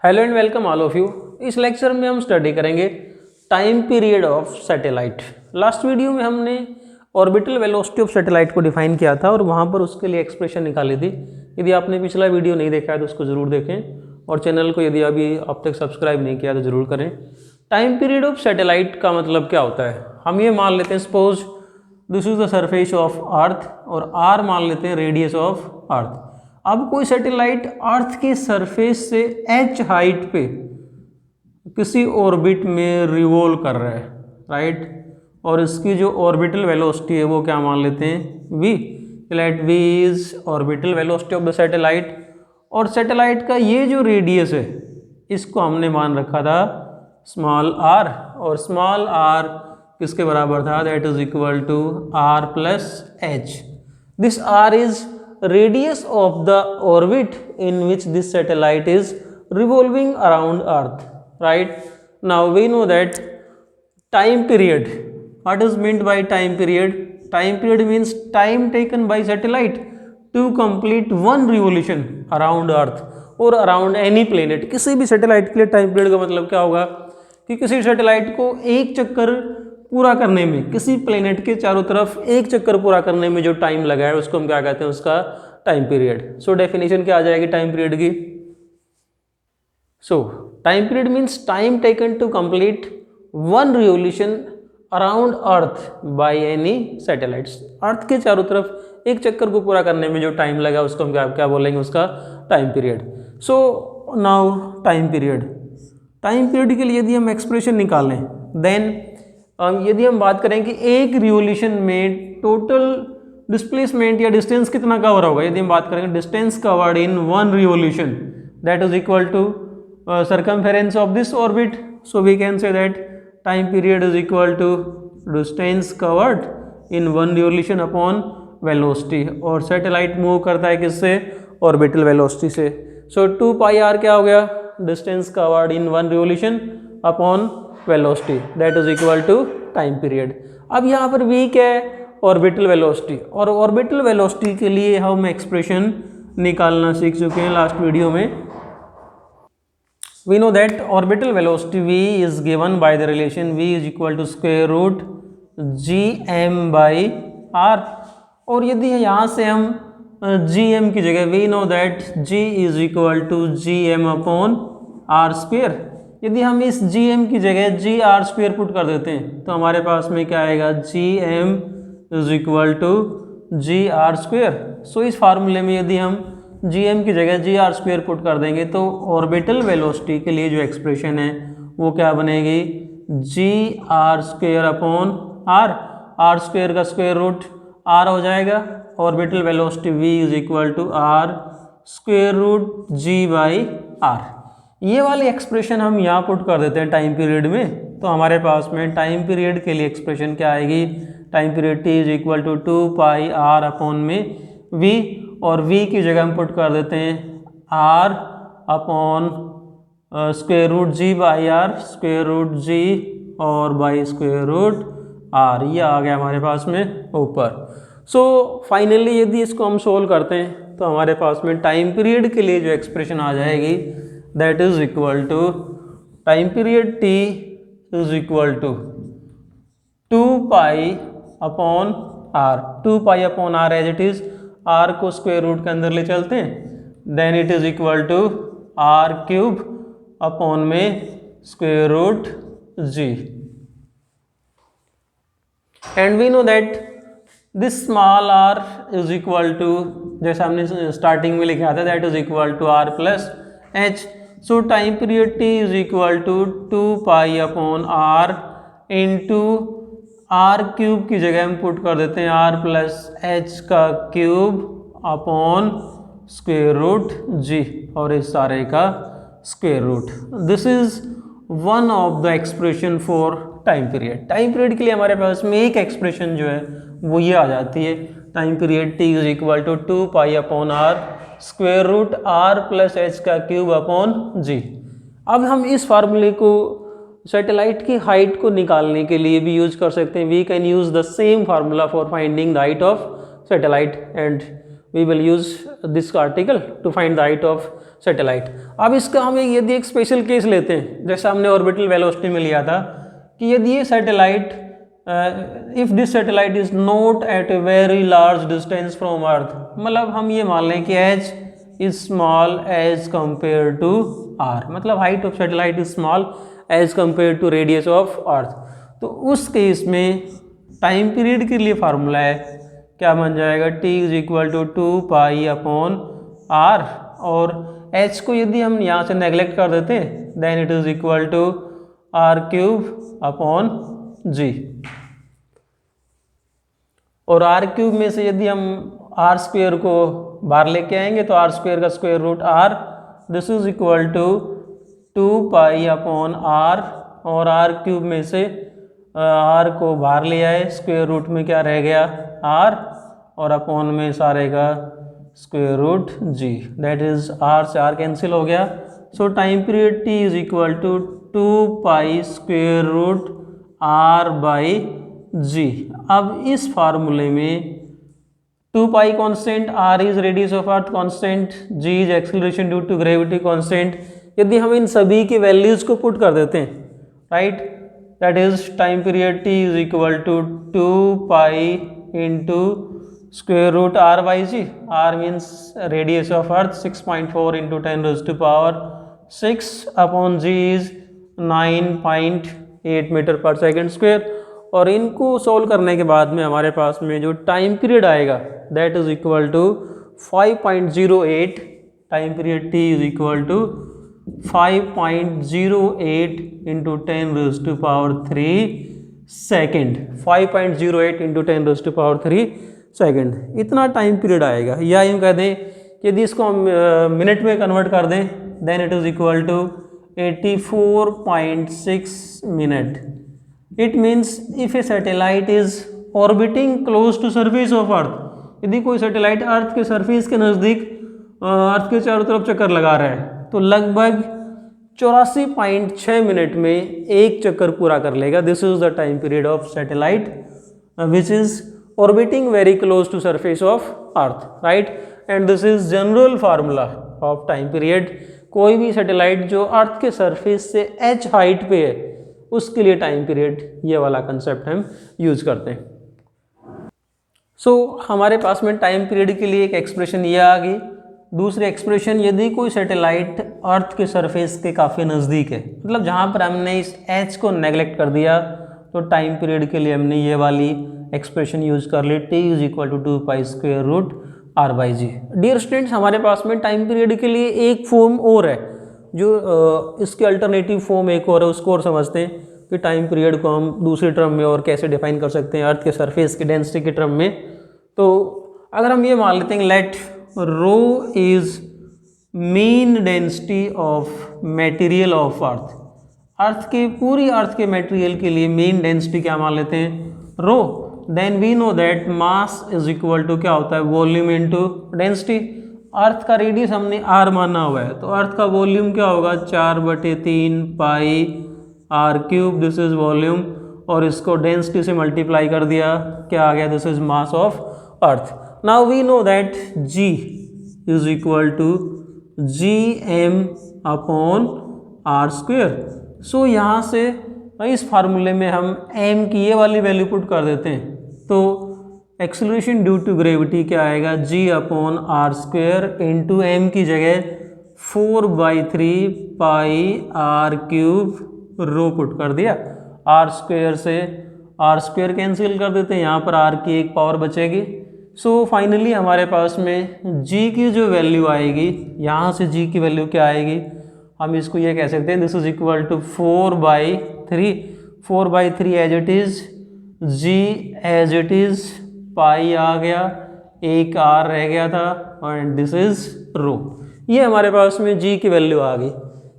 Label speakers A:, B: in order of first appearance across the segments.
A: Hello and welcome all of you. इस lecture में हम स्टडी करेंगे time period of satellite. Last video में हमने ऑर्बिटल वेलोसिटी ऑफ सैटेलाइट को डिफाइन किया था और वहाँ पर उसके लिए एक्सप्रेशन निकाली थी। यदि आपने पिछला वीडियो नहीं देखा है तो उसको ज़रूर देखें और चैनल को यदि अभी अब तक सब्सक्राइब नहीं किया तो ज़रूर करें। टाइम पीरियड ऑफ सैटेलाइट का मतलब क्या होता है, हम ये मान लेते हैं suppose this is the surface of अर्थ और आर मान लेते हैं रेडियस ऑफ अर्थ। अब कोई सैटेलाइट अर्थ की सरफेस से h हाइट पे किसी ऑर्बिट में रिवॉल्व कर रहा है, राइट, और इसकी जो ऑर्बिटल वेलोसिटी है वो क्या मान लेते हैं v। Let v is orbital velocity of the satellite और सैटेलाइट का ये जो रेडियस है इसको हमने मान रखा था स्मॉल r और स्मॉल r किसके बराबर था, that is equal to r plus h। This r is radius of the orbit in which this satellite is revolving around earth, right? Now we know that time period, what is meant by time period? Time period means time taken by satellite to complete one revolution around earth or around any planet। किसी भी satellite के लिए time period का मतलब क्या होगा कि किसी सैटेलाइट को एक चक्कर पूरा करने में, किसी प्लेनेट के चारों तरफ एक चक्कर पूरा करने में जो टाइम लगा है उसको हम क्या कहते हैं, उसका टाइम पीरियड। सो डेफिनेशन क्या आ जाएगी टाइम पीरियड की। So time period means time taken to complete one revolution around earth by any satellites. Earth के चारों तरफ एक चक्कर को पूरा करने में जो टाइम लगा उसको हम क्या बोलेंगे, उसका time period. So now time period के लिए यदि हम एक्सप्रेशन निकालें देन यदि हम बात करें कि एक रिवोल्यूशन में टोटल डिस्प्लेसमेंट या डिस्टेंस कितना कवर होगा, यदि हम बात करेंगे distance covered in one revolution that is equal to circumference of this orbit. So we can say that time period is equal to distance covered in one revolution upon velocity. और satellite move करता है किससे, orbital velocity से। सो 2 pi are क्या हो गया, distance covered in one revolution upon velocity that is equal to time period. अब यहाँ पर v क्या है, ऑर्बिटल वेलोसिटी, और ऑर्बिटल वेलोसिटी के लिए हम एक्सप्रेशन निकालना सीख चुके हैं लास्ट वीडियो में। We know that orbital velocity v is given by the relation v is equal to square root gm by r। और यदि यहाँ से हम gm की जगह we know that g is equal to gm upon r square, यदि हम इस gm की जगह जी आर स्क्वायर पुट कर देते हैं तो हमारे पास में क्या आएगा, gm is equal to G R square. So इस फार्मूले में यदि हम gm की जगह जी आर स्क्वायर पुट कर देंगे तो ऑर्बिटल वेलोसिटी के लिए जो एक्सप्रेशन है वो क्या बनेगी, G R square upon R, R square का स्क्वायर रूट आर हो जाएगा। Orbital velocity v is equal to R square root G by R. ये वाली एक्सप्रेशन हम यहाँ पुट कर देते हैं टाइम पीरियड में, तो हमारे पास में टाइम पीरियड के लिए एक्सप्रेशन क्या आएगी, time period t is equal to 2 pi r upon में v, और v की जगह हम पुट कर देते हैं r upon square root G by R, square root G और बाई स्क्वायर रूट r। ये आ गया हमारे पास में ऊपर। सो फाइनली यदि इसको हम सोल्व करते हैं तो हमारे पास में टाइम पीरियड के लिए जो एक्सप्रेशन आ जाएगी that is equal to time period t is equal to 2 pi upon r, 2 pi upon r as it is, r को स्क्वायर रूट के अंदर ले चलते हैं, then it is equal to r cube upon में square root g। and we know that this small r is equal to, जैसा हमने starting में लिखा था, that is equal to r plus h। So time period t is equal to 2 pi upon r into r cube की जगह हम put कर देते हैं r प्लस h का cube upon square root g और इस सारे का square root. This is one of the expression for time period. Time period के लिए हमारे पास में एक एक्सप्रेशन जो है वो ये आ जाती है, time period t is equal to 2 pi upon r square root r plus h का क्यूब अपॉन जी। अब हम इस फार्मूले को सैटेलाइट की हाइट को निकालने के लिए भी यूज कर सकते हैं। We can use the same formula for finding the height of satellite and we will use this article to find the height of satellite. अब इसका हम यदि एक स्पेशल केस लेते हैं, जैसे हमने ऑर्बिटल वेलोसिटी में लिया था, कि यदि ये satellite if this satellite is not at a very large distance from earth, मतलब हम ये मान लें कि H is small as compare to R, मतलब height of satellite is small as compare to radius of earth, तो उस case में टाइम पीरियड के लिए फार्मूला है, क्या बन जाएगा, t is equal to 2 upon r, और h को यदि हम यहाँ से नेग्लेक्ट कर देते हैं then it is equal to r³ upon g, और r³ में से यदि हम r² को बाहर लेके आएंगे तो r² का square root r, this is equal to 2 upon r, और r³ में से r को बाहर ले आए, स्क्वायर रूट में क्या रह गया r, और अपॉन में सारे का square root g, that is r से r कैंसिल हो गया। So time period t is equal to 2 square root r by g। अब इस फार्मूले में 2 constant, r is radius of earth constant, g is acceleration due to gravity constant, यदि हम इन सभी की वैल्यूज को पुट कर देते हैं, right, that is time period t is equal to 2 into square root r by g, r means radius of earth 6.4 into 10⁻⁶ upon g is 9.8 meter per second square, और इनको सोल्व करने के बाद में हमारे पास में जो टाइम पीरियड आएगा that is equal to 5.08, time period t is equal to 5.08 into 10⁻³ second, 5.08 into 10⁻³ second, इतना टाइम पीरियड आएगा। या यूँ कह दें यदि इसको हम मिनट में कन्वर्ट कर दें then it is equal to 84.6 minute. It means if a satellite is orbiting close to surface of earth, यदि कोई सैटेलाइट अर्थ के सरफेस के नज़दीक अर्थ के चारों तरफ चक्कर लगा रहा है तो लगभग 84.6 मिनट में एक चक्कर पूरा कर लेगा। This is the time period of satellite which is orbiting very close to surface of earth, right, and this is general formula of time period। कोई भी सैटेलाइट जो अर्थ के सरफेस से h हाइट पे है उसके लिए टाइम पीरियड ये वाला कंसेप्ट हम यूज करते हैं। सो हमारे पास में टाइम पीरियड के लिए एक एक्सप्रेशन ये आ गई। दूसरी एक्सप्रेशन, यदि कोई सैटेलाइट अर्थ के सरफेस के काफ़ी नज़दीक है, मतलब जहाँ पर हमने इस h को नेग्लेक्ट कर दिया, तो टाइम पीरियड के लिए हमने ये वाली एक्सप्रेशन यूज कर ली, t is equal to 2 square root r by G. Dear students, हमारे पास में टाइम पीरियड के लिए एक फॉर्म और है, जो इसके अल्टरनेटिव फॉर्म एक और है, उसको और समझते हैं कि टाइम पीरियड को हम दूसरे टर्म में और कैसे डिफाइन कर सकते हैं अर्थ के सरफेस की डेंसिटी के टर्म में। तो अगर हम ये मान लेते हैं let rho is mean density of material of earth, earth के पूरी अर्थ के मटेरियल के लिए मीन डेंसिटी क्या मान लेते हैं, rho, then we know that mass is equal to क्या होता है, वॉल्यूम इनटू डेंसिटी। अर्थ का रेडियस हमने r माना हुआ है, तो अर्थ का वॉल्यूम क्या होगा, 4/3 पाई r³, दिस इज वॉल्यूम, और इसको डेंसिटी से मल्टीप्लाई कर दिया, क्या आ गया, this is mass of earth. Now we know that g is equal to gm upon r²। So यहाँ से इस फार्मूले में हम m की ये वाली वैल्यू पुट कर देते हैं, तो एक्सेलरेशन ड्यू टू ग्रेविटी क्या आएगा, g upon r² into m की जगह 4/3 पाई r³ रो पुट कर दिया, r² से r² कैंसिल कर देते हैं, यहाँ पर r की एक पावर बचेगी। सो फाइनली हमारे पास में g की जो वैल्यू आएगी, यहाँ से g की वैल्यू क्या आएगी, हम इसको ये कह सकते हैं this is equal to 4/3 as it is, g as it is, pi आ गया, एक r रह गया था, एंड दिस इज रो। ये हमारे पास में g की वैल्यू आ गई।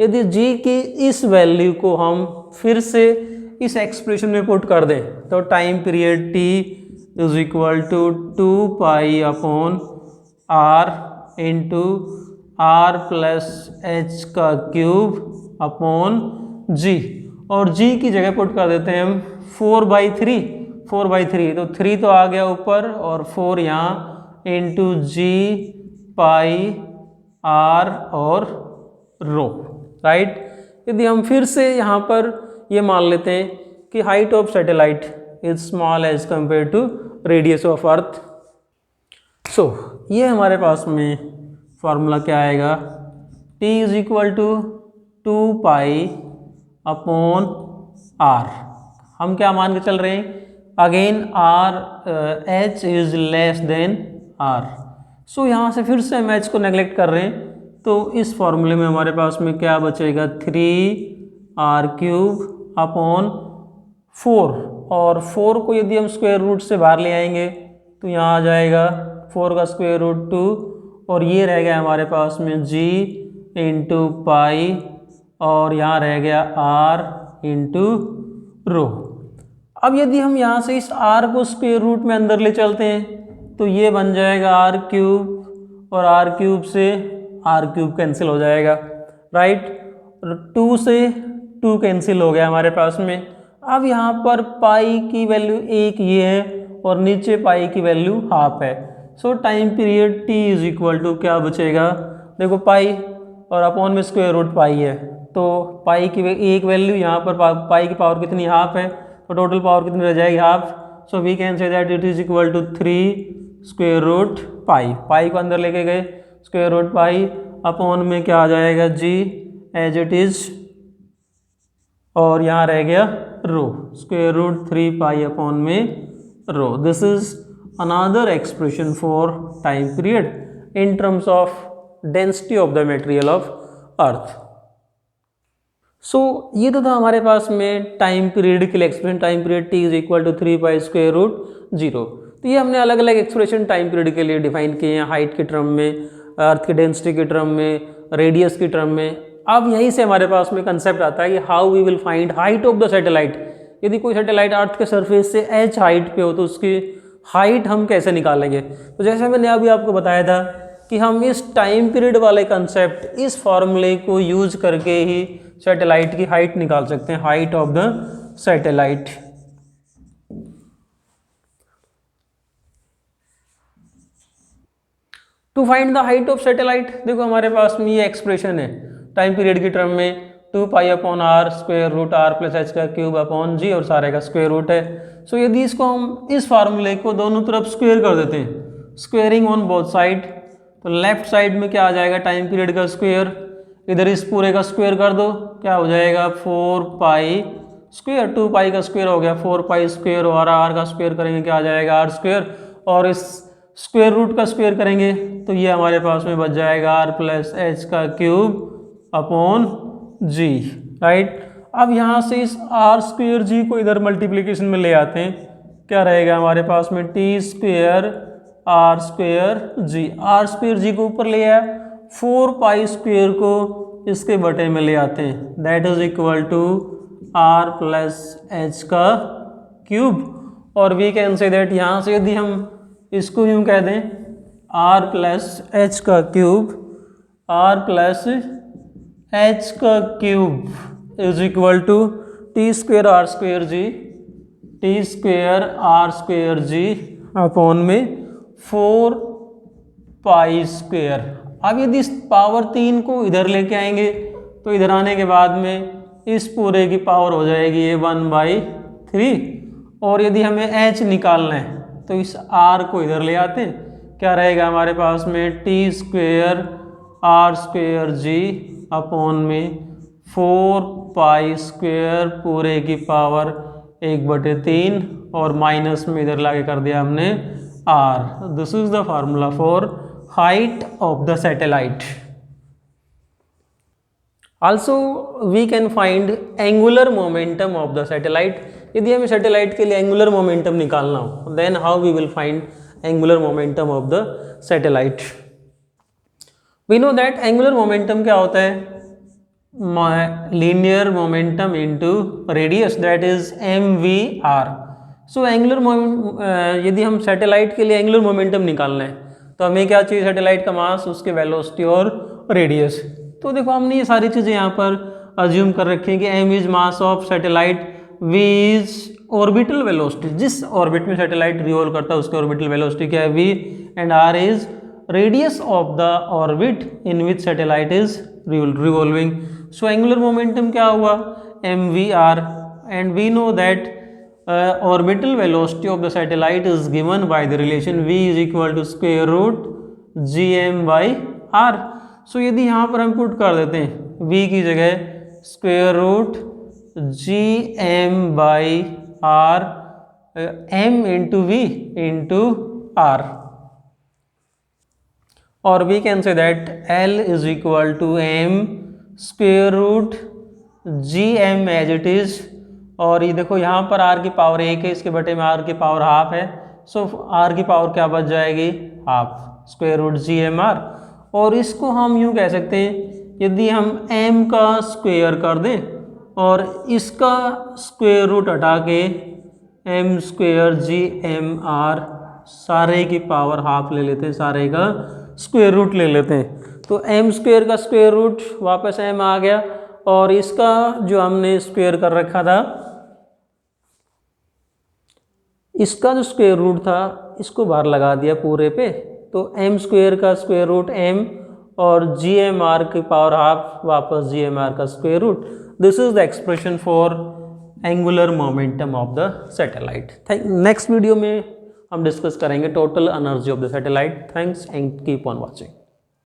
A: यदि g की इस वैल्यू को हम फिर से इस एक्सप्रेशन में पुट कर दें तो time period t is equal to 2 upon r into r plus h का क्यूब अपॉन g, और g की जगह पुट कर देते हैं हम 4/3, तो 3 तो आ गया ऊपर और 4 यहाँ इंटू जी पाई आर और रो, राइट। यदि हम फिर से यहाँ पर ये मान लेते हैं कि height of satellite is small as compare to radius of earth, so ये हमारे पास में फॉर्मूला क्या आएगा, t is equal to 2 pi upon R. हम क्या मान के चल रहे हैं, again R h is less than R, so यहाँ से फिर से हम h को नेगलेक्ट कर रहे हैं, तो इस फॉर्मूले में हमारे पास में क्या बचेगा 3r³ अपॉन 4, और 4 को यदि हम स्क्वायर रूट से बाहर ले आएंगे तो यहाँ आ जाएगा 4 का स्क्वायर रूट 2, और ये रह गया हमारे पास में g इंटू पाई, और यहाँ रह गया r इंटू रो। अब यदि हम यहाँ से इस r को स्क्वायर रूट में अंदर ले चलते हैं तो ये बन जाएगा r³, और r³ से r³ कैंसिल हो जाएगा, राइट। 2 से 2 कैंसिल हो गया हमारे पास में। अब यहाँ पर पाई की वैल्यू 1 ये है, और नीचे पाई की वैल्यू हाफ है, so time period t is equal to क्या बचेगा, देखो पाई और अपॉन में स्क्वायर रूट पाई है, तो पाई की एक वैल्यू यहाँ पर पाई की पावर कितनी हाफ है, तो टोटल पावर कितनी रह जाएगी half, so we can say that it is equal to 3 square root pi. Pi को अंदर लेके गए, स्क्वायर रूट पाई अपॉन में क्या आ जाएगा g एज इट इज, और यहाँ रह गया rho, square root 3 pi upon में rho. This is another expression for time period in terms of density of the material of earth. So ये तो था हमारे पास में टाइम पीरियड के लिए expression, time period t is equal to 3 pi square root 0। तो ये हमने अलग अलग एक्सप्रेशन टाइम पीरियड के लिए डिफाइन किए हैं, हाइट के टर्म में, अर्थ की डेंसिटी के टर्म में, रेडियस के टर्म में। अब यहीं से हमारे पास में कंसेप्ट आता है कि how we will find height of the satellite. यदि कोई सैटेलाइट अर्थ के सरफेस से h हाइट पे हो तो उसकी हाइट हम कैसे निकालेंगे। तो जैसे मैंने अभी आपको बताया था कि हम इस टाइम पीरियड वाले कंसेप्ट, इस फॉर्मूले को यूज करके ही सैटेलाइट की हाइट निकाल सकते हैं, height of the satellite. To find the height of satellite, देखो हमारे पास में ये एक्सप्रेशन है टाइम पीरियड की टर्म में 2 pi upon R square root r plus h का क्यूब अपॉन g, और सारे का स्क्वायर रूट है। सो यदि इसको हम इस फार्मूले को दोनों तरफ स्क्वायर कर देते हैं, स्क्वेयरिंग ऑन बोथ साइड, तो लेफ्ट साइड में क्या आ जाएगा टाइम पीरियड का स्क्वायर, इधर इस पूरे का स्क्वायर कर दो, क्या हो जाएगा 4 पाई स्क्वायर, 2 पाई का स्क्वायर हो गया 4 पाई स्क्वायर, और r का स्क्वायर करेंगे क्या आ जाएगा r स्क्वायर, और इस स्क्वायर रूट का स्क्वायर करेंगे तो ये हमारे पास में बच जाएगा r प्लस h का क्यूब अपॉन g, राइट। अब यहाँ से इस r स्क्वायर g को इधर मल्टीप्लिकेशन में ले आते हैं, क्या रहेगा हमारे पास में t square r square g, r square g को ऊपर ले आया, 4 पाई स्क्वायर को इसके बटे में ले आते हैं, that is equal to r plus h का क्यूब, और वी कैन से दैट यहाँ से यदि हम इसको यूँ कह दें r प्लस h का क्यूब, r प्लस h का cube is equal to T square R square G, T square R square G upon में 4 पाई स्क्वेयर। अब यदि इस पावर 3 को इधर लेके आएंगे तो इधर आने के बाद में इस पूरे की पावर हो जाएगी ये 1/3, और यदि हमें h निकालना है तो इस r को इधर ले आते हैं, क्या रहेगा हमारे पास में T square R square G upon में 4 पाई स्क्वेयर पूरे की पावर 1/3, और माइनस में इधर लाके कर दिया हमने r। This is the formula for height of the satellite. Also we can find angular momentum of the satellite. यदि हमें सैटेलाइट के लिए एंगुलर मोमेंटम निकालना हो, then how we will find angular momentum of the satellite. We know that angular momentum क्या होता है, linear momentum into radius, that is mvr। So angular यदि हम सैटेलाइट के लिए एंगुलर मोमेंटम निकालना है तो हमें क्या चाहिए, सैटेलाइट का मास, उसके वेलोसिटी और रेडियस। तो देखो हमने ये सारी चीज़ें यहाँ पर अज्यूम कर रखी हैं कि m is mass of satellite, v is orbital velocity, जिस ऑर्बिट में सैटेलाइट रिवॉल्व करता है उसकी ऑर्बिटल वेलोसिटी क्या है v, and r is radius of the orbit in which satellite is revolving. So angular momentum क्या हुआ mvr, and we know that orbital velocity of the satellite is given by the relation v is equal to square root gm by r। सो यदि यहाँ पर हम put कर देते हैं v की जगह square root G M by R, m into V into R, और we can say that l is equal to m square root G M as it is, और ये देखो यहाँ पर r की पावर 1 है, इसके बटे में r की पावर हाफ है, सो r की पावर क्या बच जाएगी half square root G M R. और इसको हम यूँ कह सकते हैं यदि हम m का स्क्वेयर कर दें और इसका स्क्वेयर रूट हटा के m square G M R सारे की पावर हाफ ले लेते हैं, सारे का स्क्वेयर रूट ले लेते हैं, तो m स्क्वेयर का स्क्वेयर रूट वापस m आ गया, और इसका जो हमने स्क्वेयर कर रखा था इसका जो स्क्वेयर रूट था इसको बाहर लगा दिया पूरे पे, तो m स्क्वेयर का स्क्वेयर रूट m और जी एम आर की पावर हाफ वापस जी एम आर का square root. This is the expression for angular momentum of the satellite. Next video में हम डिस्कस करेंगे total energy of the satellite. Thanks and keep on watching.